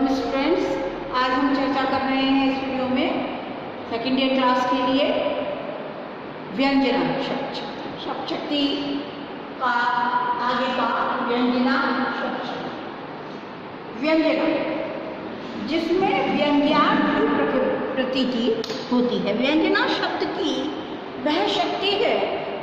Welcome students. आज हम चर्चा कर रहे हैं इस वीडियो में सेकेंड ईयर क्लास के लिए व्यंजना शब्द शक्ति का आगे का व्यंजना शब्द शक्ति। व्यंजना जिसमें व्यंग्यात्मक प्रतीति होती है। व्यंजना शब्द की वह शक्ति है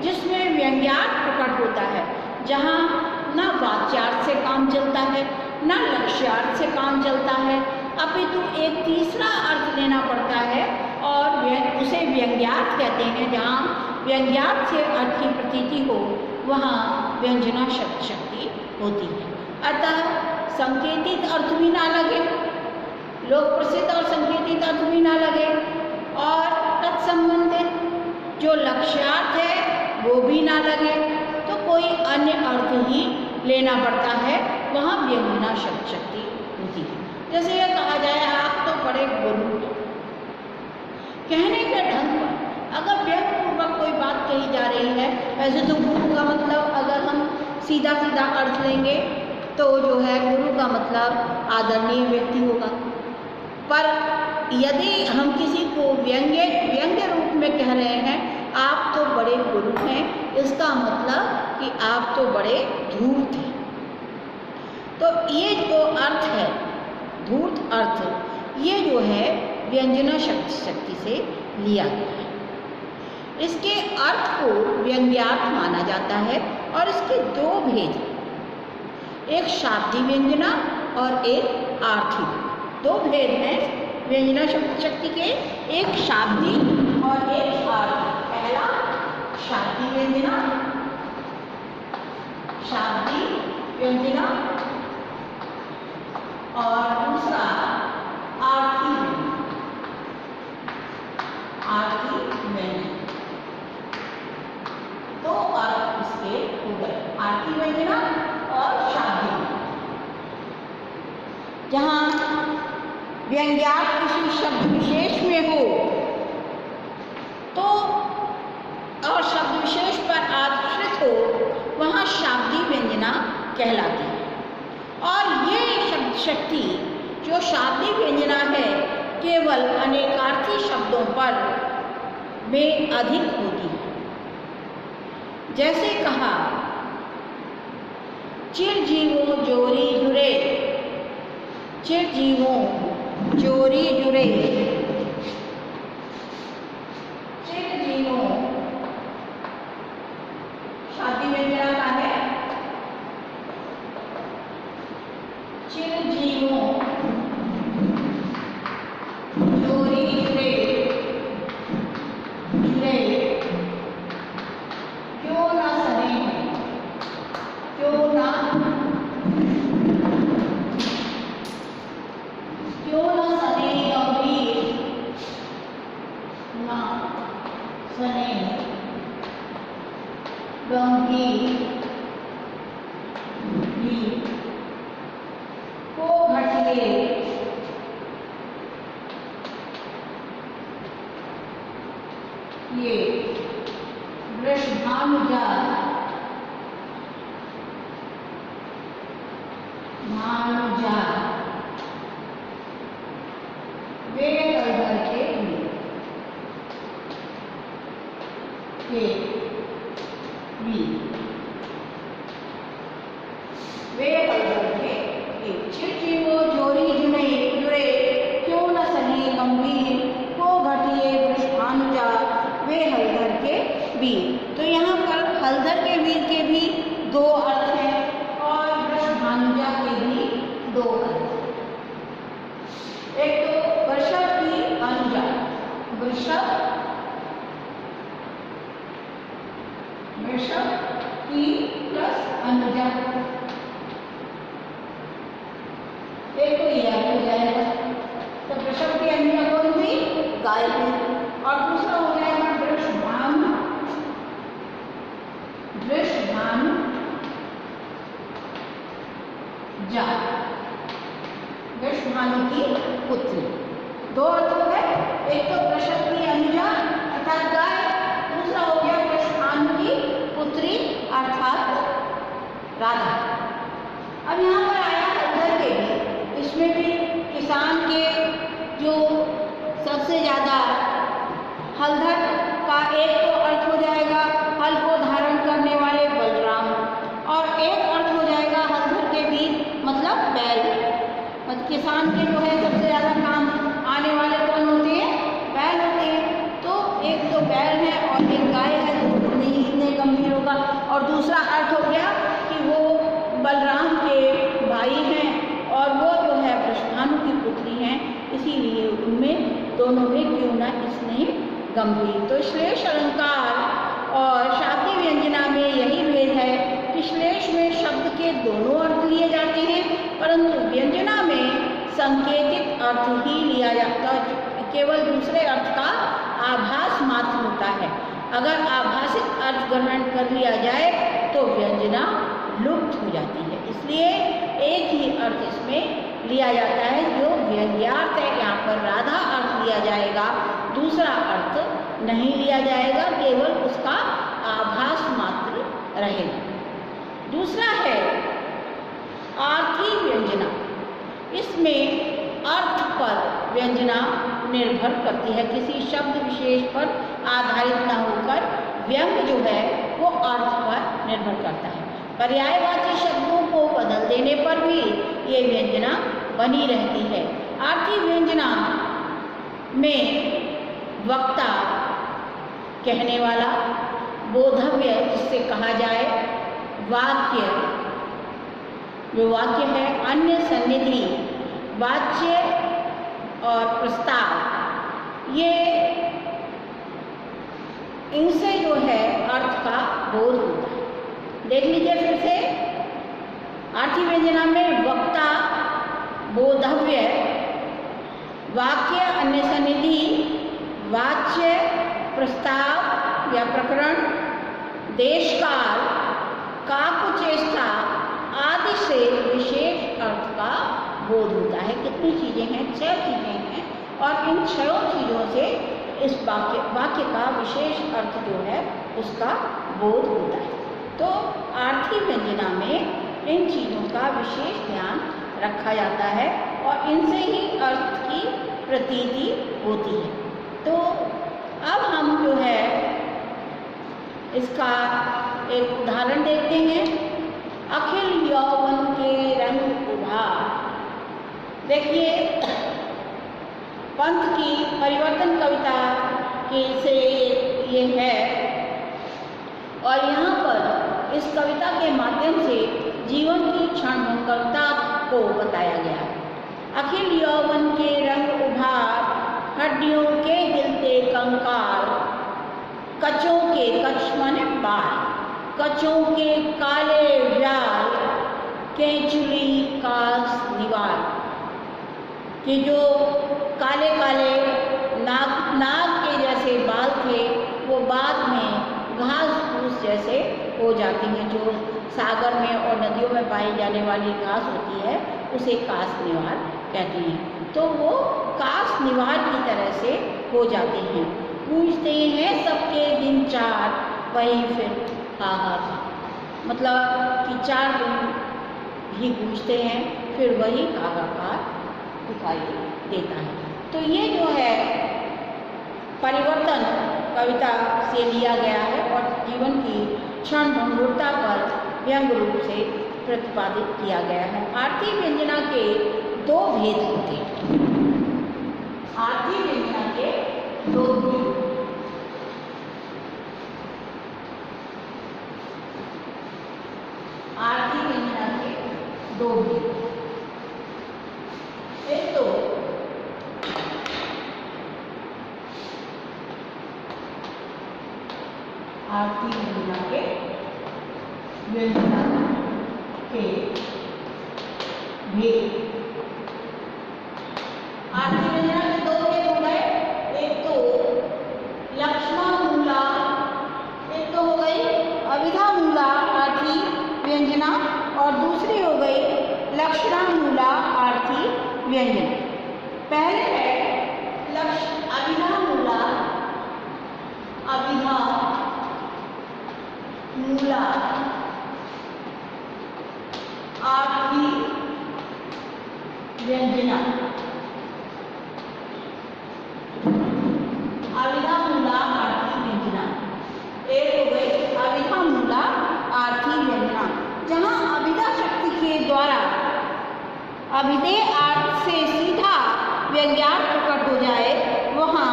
जिसमें व्यंग्यार्थ प्रकट होता है, जहाँ न वाच्यार्थ से काम चलता है न लक्ष्यार्थ से काम चलता है, अपितु एक तीसरा अर्थ लेना पड़ता है और उसे व्यंग्यार्थ कहते हैं। जहाँ व्यंग्यार्थ से अर्थ की प्रतीति हो वहाँ व्यंजना शब्द शक्ति होती है। अतः संकेतित अर्थ भी ना लगे, लोक प्रसिद्ध और संकेतित अर्थ भी ना लगे, और तत्संबंधित जो लक्ष्यार्थ है वो भी ना लगे, तो कोई अन्य अर्थ ही लेना पड़ता है, वहाँ व्यंजना शब्द शक्ति होती है। जैसे यह कहा जाए आप तो बड़े गुरु, कहने के ढंग पर अगर व्यंग्यपूर्वक कोई बात कही जा रही है, वैसे तो गुरु का मतलब अगर हम सीधा सीधा अर्थ लेंगे तो जो है गुरु का मतलब आदरणीय व्यक्ति होगा। पर यदि हम किसी को व्यंग्य रूप में कह रहे हैं आप तो बड़े गुरु हैं, इसका मतलब कि आप तो बड़े धूर्त हैं। तो ये जो अर्थ है धूर्त अर्थ, ये जो है व्यंजना शब्द शक्ति से लिया गया है। इसके अर्थ को व्यंग्यार्थ माना जाता है और इसके दो भेद, एक शाब्दिक व्यंजना और एक आर्थी। दो भेद हैं व्यंजना शब्द शक्ति के, एक शाब्दिक और एक आर्थी। पहला शाब्दिक व्यंजना, और दूसरा आर्थी व्यंजना। दो अर्थ इसके हो गए, आर्थी व्यंजना और शाब्दिक। जहाँ व्यंग्यार्थ किसी शब्द विशेष में हो तो और शब्द विशेष पर आश्रित हो, वहाँ शाब्दिक व्यंजना कहलाती है। और ये शब्द शक्ति जो शाब्दिक व्यंजना है केवल अनेकार्थी शब्दों पर में अधिक होती है। जैसे कहा चिरजीवों जोरी जुरे, चिरजीवों जोरी जुरे, चिरजीवों शाब्दिक व्यंजना का है। चिरजीवों जोरी जुरे, जुरे क्यों न सने, क्यों न सने गंभीर, न सने गंभीर को घटिए ये वृषभानुजा, भानुजा वे कलधर के भी वे कलधर के चिरजीवों जोरी जुरे क्यों न सने गंभीर को घटिए वृषभानुजा वे हलधर के वीर। तो यहाँ पर हलधर के वीर के भी दो अर्थ हैं और वृषभानुजा के भी दो अर्थ। एक तो वृषभ की अनुजा, वृषभ की प्लस अनुजा, एक तो यह हो जाएगा। तो वृषभ की अनुजा कौन हुई? गाय हुई। और दूसरा हो जाएगा वृषभानु, वृषभानु जा, वृषभानु की पुत्री। दो अर्थ हो गए, एक तो वृषभ की अनुजा अर्थात गाय, दूसरा हो गया वृषभानु की पुत्री अर्थात राधा। अब यहाँ पर आया हलधर के भी, इसमें भी के जो सबसे ज़्यादा हलधर का एक तो अर्थ हो जाएगा हल को धारण करने वाले बलराम, और एक अर्थ हो जाएगा हलधर के भी मतलब बैल। मतलब किसान के जो है सबसे ज़्यादा काम आने वाले कौन होते हैं? बैल होते हैं। तो एक तो बैल है और एक गाय है, तो नहीं इतने गंभीर होगा। और दूसरा अर्थ हो गया कि वो बलराम के भाई हैं और वो जो है वृषभानु की पुत्री हैं, इसीलिए उनमें दोनों में क्यों ना इसने गंभीर। तो श्लेष अलंकार और शाब्दिक व्यंजना में यही भेद है कि श्लेष में शब्द के दोनों अर्थ लिए जाते हैं, परंतु व्यंजना में संकेतित अर्थ ही लिया जाता है, केवल दूसरे अर्थ का आभास मात्र होता है। अगर आभासिक अर्थ ग्रहण कर लिया जाए तो व्यंजना लुप्त हो जाती है, इसलिए एक ही अर्थ इसमें लिया जाता है जो व्यंग्यार्थ है। यहाँ पर राधा अर्थ लिया जाएगा, दूसरा अर्थ नहीं लिया जाएगा, केवल उसका आभास मात्र रहेगा। दूसरा है आर्थी व्यंजना। इसमें अर्थ पर व्यंजना निर्भर करती है, किसी शब्द विशेष पर आधारित न होकर व्यंग जो है वो अर्थ पर निर्भर करता है। पर्यायवाची शब्दों को बदल देने पर भी ये व्यंजना बनी रहती है। आर्थी व्यंजना में वक्ता कहने वाला, बोधव्य जिससे कहा जाए, वाक्य जो वाक्य है, अन्य सन्निधि, वाच्य और प्रस्ताव, ये इनसे जो है अर्थ का बोध होता है। देख लीजिए फिर से, आर्थी व्यंजना में वक्ता, बोधव्य, वाक्य, अन्य सन्निधि, वाच्य, प्रस्ताव या प्रकरण, देशकाल, काकुचेष्टा आदि से विशेष अर्थ का बोध होता है। कितनी चीज़ें हैं? 6 चीज़ें हैं, और इन 6 चीज़ों से इस वाक्य का विशेष अर्थ जो है उसका बोध होता है। तो आर्थी व्यंजना में इन चीज़ों का विशेष ध्यान रखा जाता है और इनसे ही अर्थ की प्रतीति होती है। तो अब हम जो है इसका एक उदाहरण देखते हैं। अखिल यौवन के रंग उभार। देखिए, पंत की परिवर्तन कविता के से ये है, और यहाँ पर इस कविता के माध्यम से जीवन की क्षणभंगुरता को बताया गया है। अखिल यौवन के रंग उभार, हड्डियों के हिलते कंकाल, कचों के, कच माने बाल, कचों के काले व्याल, केंचुली कास निवाल, कि जो काले काले नाग के जैसे बाल थे वो बाद में घास फूस जैसे हो जाती हैं। जो सागर में और नदियों में पाई जाने वाली घास होती है उसे कास निवार कहते हैं। तो वो कास निवार की तरह से हो जाते हैं। पूछते हैं सबके दिन 4, वही फिर हाहाकार, मतलब कि 4 दिन ही पूछते हैं, फिर वही हाहाकार दिखाई देता है। तो ये जो है परिवर्तन कविता से लिया गया है और जीवन की क्षणभंगुरता पर व्यंग रूप से प्रतिपादित किया गया है। आर्थी व्यंजना के 2 भेद होते हैं। आर्थी व्यंजना के 2 भेद, आर्थी व्यंजना के 2 भेद। एक तो आर्थी व्यंजना के भेद। आर्थी व्यंजना के 2 भेद हो गए। एक तो लक्ष्मणमूला, एक तो हो गई अभिधामूला आर्थी व्यंजना, और दूसरी हो गई लक्षणामूला आर्थी व्यंजना। पहले है अभिधामूला, अभिधामूला आर्थी व्यंजना। अभिधेय अर्थ से सीधा व्यंग्यार्थ प्रकट हो जाए वहाँ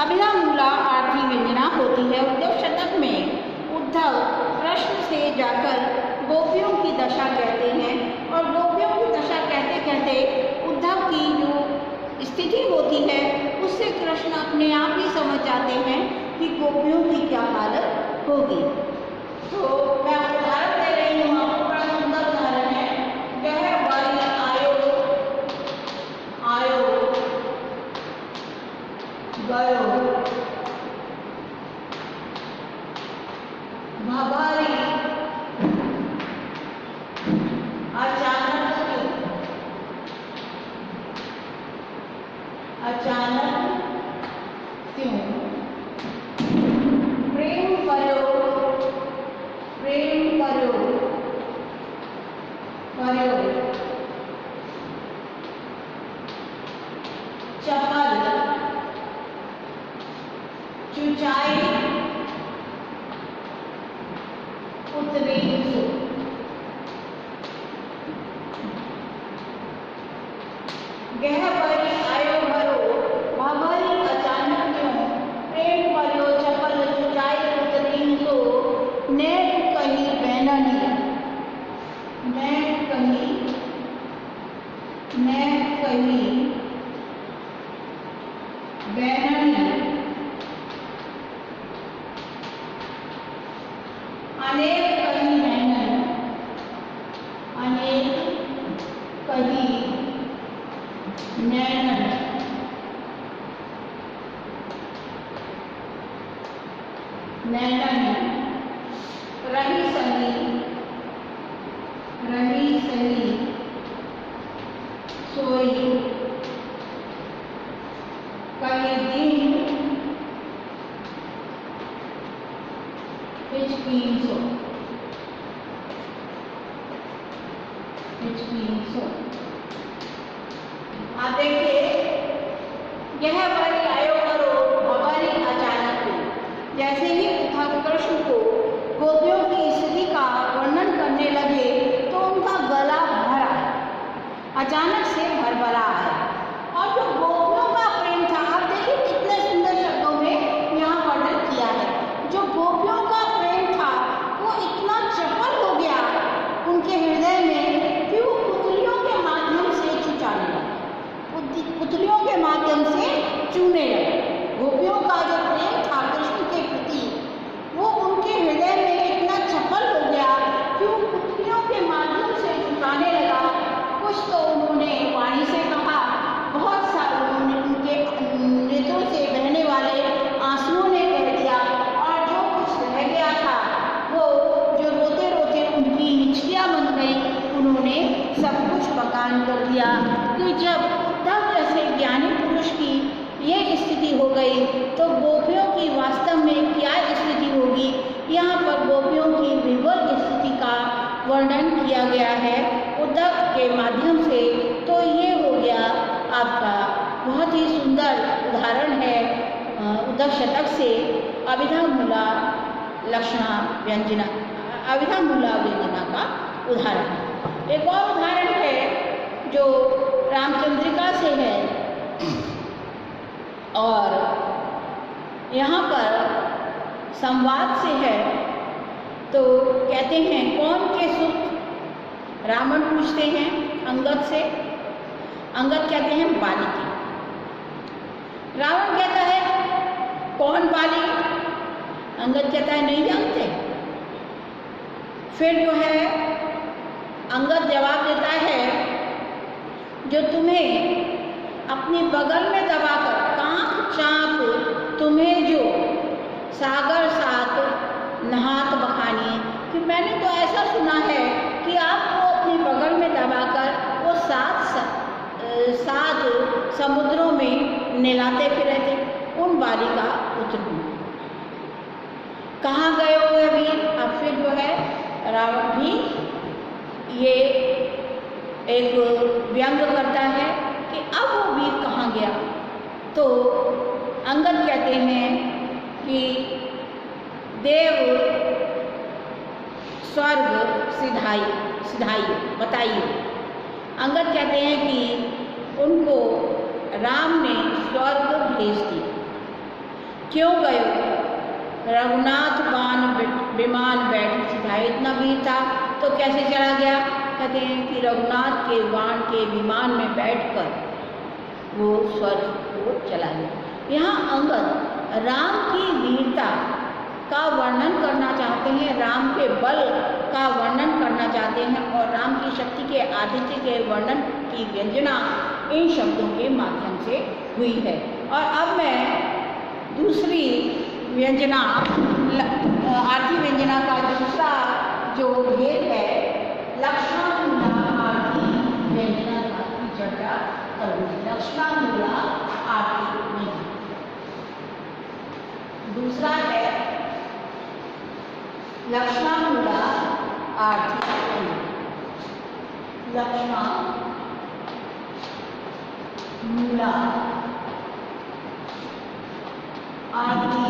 अभिधामूलार्थी व्यंजना होती है। उद्धव शतक में उद्धव कृष्ण से जाकर गोपियों की दशा कहते हैं और गोपियों की दशा कहते कहते उद्धव की जो स्थिति होती है उससे कृष्ण अपने आप ही समझ जाते हैं कि गोपियों की क्या हालत होगी। तो मैं उदाहरण दे रही हूँ आपको, बड़ा सुंदर उदाहरण है। गह बारी आयो आयो गयो भवारी अचानक क्यों प्रेम करो चपल चुचाई उतरी गह परी आयो भरो भवरी अचानक क्यों प्रेम करो चपल चुचाई उतरी तो नेक कही बैननी नेक कही बैननी अनेक कही नैनन अनेक कही नैनन नैनन रही सही सोई कही दिन हिचकिन सो आप देखिए यह बड़ी आयो करो हमारी अचानक जैसे ही उद्धव कृष्ण को गोपियों की स्थिति का वर्णन करने लगे तो उनका गला भरा अचानक से भरभरा है। और जो गोपियों का प्रेम था, आप देखिए कितने सुंदर शब्दों में यहाँ वर्णन किया है। जो गोपियों का प्रेम था वो इतना चपल हो गया उनके हृदय में कि वो पुतलियों के माध्यम से चुचाने लगे, पुतलियों के माध्यम से चूने लगे। गोपियों का जो प्रेम था कृष्ण के प्रति वो उनके हृदय में इतना चपल हो गया कि वो पुतलियों के माध्यम से चुचाने लगा। कुछ तो उन्होंने वाणी से कहा, बहुत सा उन्होंने उनके नेत्रों से बहने वाले आंसुओं ने कह दिया, और जो कुछ रह गया था वो जो रोते रोते उनकी हिचकियाँ बन गई, उन्होंने सब कुछ बकान कर दिया। कि जब उद्धव जैसे ज्ञानी पुरुष की ये स्थिति हो गई तो गोपियों की वास्तव में क्या स्थिति होगी। यहाँ पर गोपियों की विवल स्थिति का वर्णन किया गया है उद्धव के माध्यम से। तो ये हो गया आपका बहुत ही सुंदर उदाहरण है उद्धव शतक से अभिधामूला लक्षणा व्यंजना अभिधामूला व्यंजना का उदाहरण। एक और उदाहरण है जो रामचंद्रिका से है और यहाँ पर संवाद से है। तो कहते हैं कौन के सुख रावण पूछते हैं अंगद से, अंगद कहते हैं बाली की। रावण कहता है कौन बाली, अंगद कहता है नहीं जानते। फिर जो है अंगद जवाब देता है जो तुम्हें अपनी बगल में दबाकर कांख चाँप तुम्हें जो सागर साथ नहात बखानी। कि मैंने तो ऐसा सुना है कि आपको अपनी बगल में दबाकर वो सात समुद्रों में नहलाते फिरे थे, उन बाली का पुत्र हूँ। कहाँ गए हुए वीर। अब फिर जो है रावण भी ये एक व्यंग करता है कि अब वो वीर कहाँ गया। तो अंगद कहते हैं कि देव स्वर्ग सिधाई बताइए। अंगद कहते हैं कि उनको राम ने स्वर्ग भेज दिया। क्यों गयो? रघुनाथ बाण विमान बैठी सीधा, इतना भी था तो कैसे चला गया? कहते हैं कि रघुनाथ के बाण के विमान में बैठकर वो स्वर्ग को चला गया। यहाँ अंगद राम की वीरता का वर्णन करना चाहते हैं, राम के बल का वर्णन करना चाहते हैं और राम की शक्ति के आदित्य के वर्णन की व्यंजना इन शब्दों के माध्यम से हुई है। और अब मैं दूसरी व्यंजना, आरती व्यंजना का दूसरा जो भेद है, लक्षणामूला आरती व्यंजना की चर्चा करूँगी। लक्षणामूला आरती व्यंजना दूसरा है लक्षणामूला आरती व्यंजना। लक्षणामूला आरती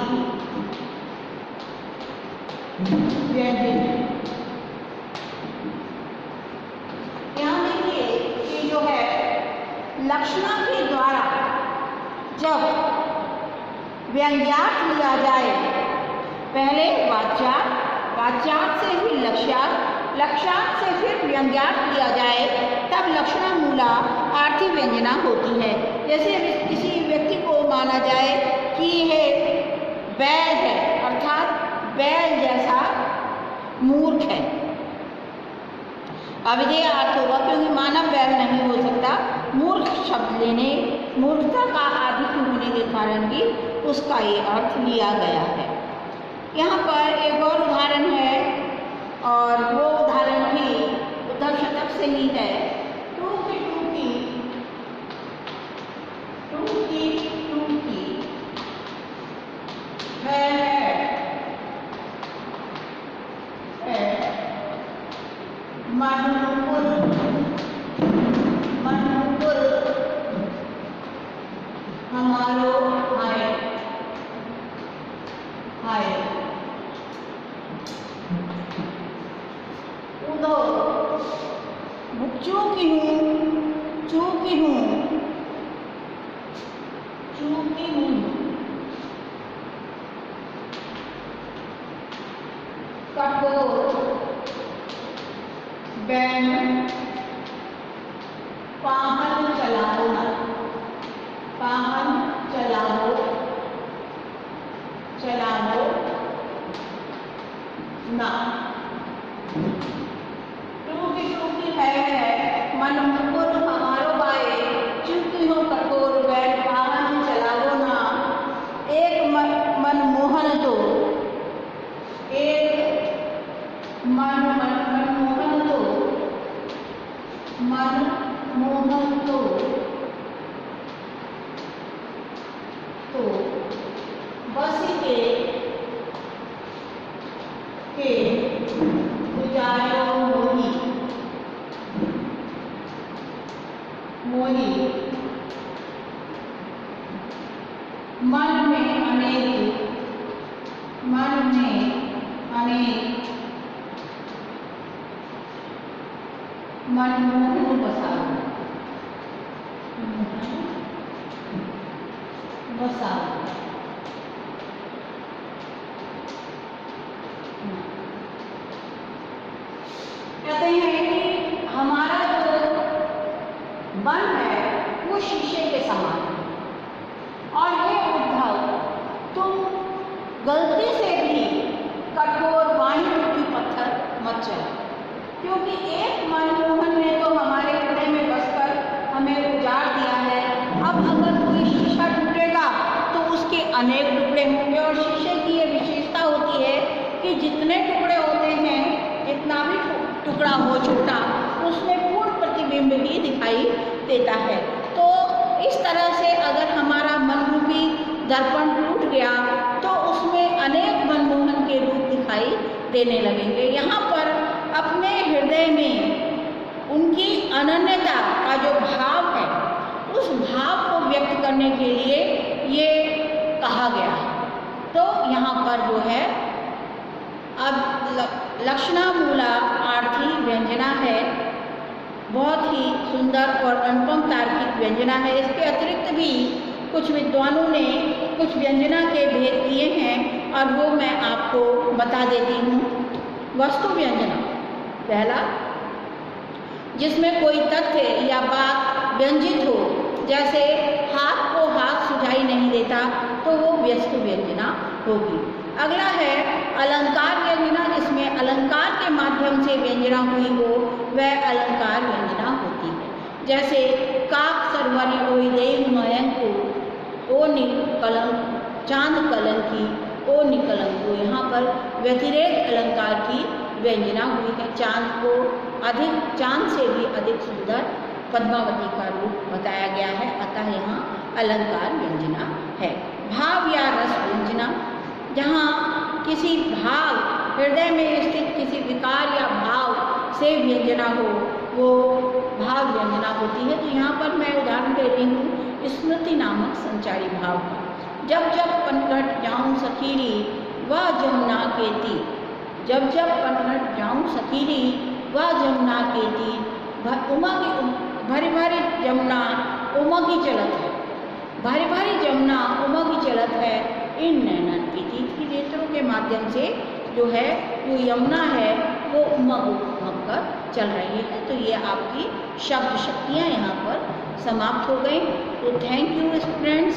व्यंजना। यहाँ देखिए कि जो है लक्षणा के द्वारा जब व्यंग्यार्थ लिया जाए, पहले वाच्यार्थ, वाच्यार्थ से फिर लक्ष्यार्थ, लक्ष्यार्थ से फिर व्यंग्यार्थ लिया जाए, तब लक्षणामूला आरती व्यंजना होती है। जैसे किसी व्यक्ति को माना जाए कि यह बैल है, अर्थात बैल जैसा मूर्ख है, अविधेय अर्थ होगा क्योंकि मानव बैल नहीं हो सकता। मूर्ख शब्द लेने, मूर्खता का आधिक्य होने के कारण भी उसका ये अर्थ लिया गया है। यहाँ पर एक और उदाहरण है और वो उदाहरण भी उद्धव शतक से ही है। टूकी टूकी टूकी टूकी है मनमुकुर मनमुकुर हमारो हाय हाय उदो चूकी हूँ चूकी हूँ चूकी हूँ कठोर बैन पाहन चलाओ ना, पाहन चलाओ चलाओ ना। टूकी टूकी है मन मुकुर हमारो बाए, चूकी हो कठोर बैन पाहन चलाओ ना। एक मनमोहन तो एक मनमोहन तो बस के गुजारो मोही मोही मन में अनेक मनमोहन बसाओ बसाओ। कहते हैं कि हमारा जो मन है वो शीशे के समान है और हे उद्धव, तुम गलती से भी कठोर वाणी रूपी पत्थर मत चलो, क्योंकि एक मनमोहन ने तो हमारे हृदय में बसकर हमें उजाड़ दिया है। अब अगर कोई शीशा टूटेगा तो उसके अनेक टुकड़े होंगे और शीशे की ये विशेषता होती है कि जितने टुकड़े होते हैं, जितना भी टुकड़ा हो छोटा, उसमें पूर्ण प्रतिबिंब ही दिखाई देता है। तो इस तरह से अगर हमारा मन रूपी दर्पण टूट गया तो उसमें अनेक मनमोहन के रूप दिखाई देने लगेंगे। यहाँ पर अपने हृदय में उनकी अनन्यता का जो भाव है, उस भाव को व्यक्त करने के लिए ये कहा गया है। तो यहाँ पर जो है अब लक्षणामूला आरती व्यंजना है बहुत ही सुंदर और अनुपम तार्किक व्यंजना है। इसके अतिरिक्त भी कुछ विद्वानों ने कुछ व्यंजना के भेद दिए हैं और वो मैं आपको बता देती हूँ। वस्तु व्यंजना पहला, जिसमें कोई तथ्य या बात व्यंजित हो, जैसे हाथ को हाथ सुझाई नहीं देता, तो वो वस्तु व्यंजना होगी। अगला है अलंकार व्यंजना, जिसमें अलंकार के माध्यम से व्यंजना हुई हो, वह अलंकार व्यंजना होती है। जैसे काक सरवरी ओई देव मयंको ओ कलंक चांद कलंकी ओ निकलंको, यहाँ पर व्यतिरेक अलंकार की व्यंजना हुई है। चांद से भी अधिक सुंदर पद्मावती का रूप बताया गया है, अतः यहाँ अलंकार व्यंजना है। भाव या रस व्यंजना, जहाँ किसी भाव, हृदय में स्थित किसी विकार या भाव से व्यंजना हो, वो भाव व्यंजना होती है। तो यहाँ पर मैं उदाहरण दे रही हूँ स्मृति नामक संचारी भाव का। जब जब पनघट जाऊँ सखीरी वह जमुना के तीर, जब जब पनघट जाऊँ सखीरी वह जमुना के तीर, भारी भारी जमुना उमगी चलत है, भारी भारी जमुना उमगी चलत है, इन नैनन की तीत की नेत्रों के माध्यम से जो है वो यमुना है वो उमग कर चल रही है। तो ये आपकी शब्द शक्तियाँ यहाँ पर समाप्त हो गई। तो थैंक यू स्टूडेंट्स।